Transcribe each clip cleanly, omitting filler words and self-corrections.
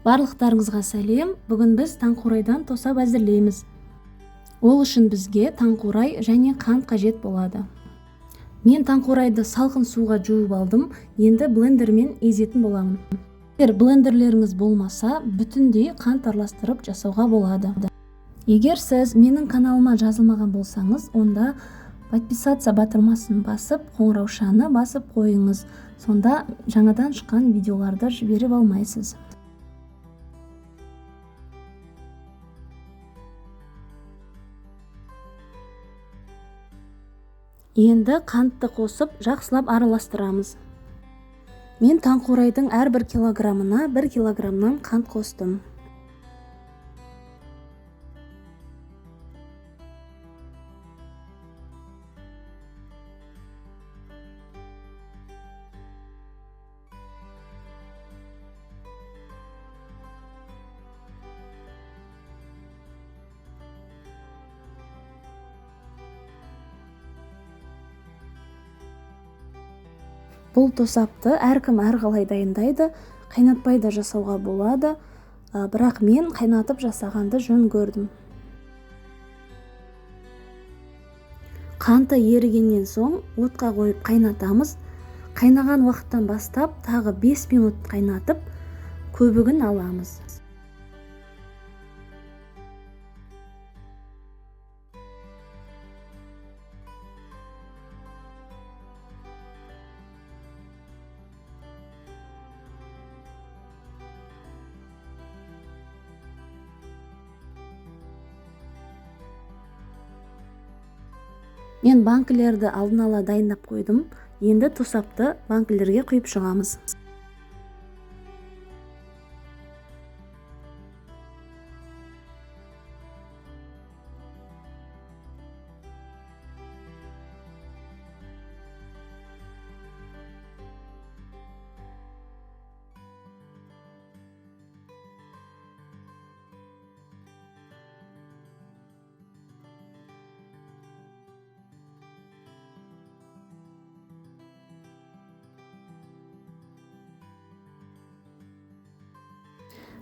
Барлықтарыңызға сәлем. Бүгін біз таңқурайдан тосап әзірлейміз. Ол үшін бізге таңқурай және қант қажет болады. Мен таңқурайды салқын суға жуып алдым. Енді блендермен езетін боламын. Егер блендерлеріңіз болмаса, бүтіндей қант араластырып жасауға болады. Егер сіз менің каналыма жазылмаған болсаңыз, онда подписаться батырмасын басып, қоңыраушаны басып қойыңыз. Сонда жаңадан шыққан видеоларды жіберіп алмайсыз. Енді қантты қосып, жақсылап араластырамыз. Мен таңқурайдың әрбір килограммына 1 килограммнан қант қостым. Бұл тосапты әркім әрқалай дайындайды, қайнатпай да жасауға болады, бірақ мен қайнатып жасағанды жөн көрдім. Қанты ерігеннен соң отқа қойып қайнатамыз. Қайнаған уақыттан бастап тағы 5 минут қайнатып, көбігін аламыз. Мен банкілерді алдын ала дайындап қойдым. Енді тосапты банкілерге құйып шығамыз.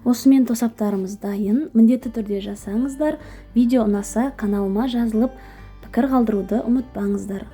Осымен тосаптарымыз дайын. Міндетті түрде жасаңыздар. Видео ұнаса каналыма жазылып, пікір қалдыруды ұмытпаңыздар.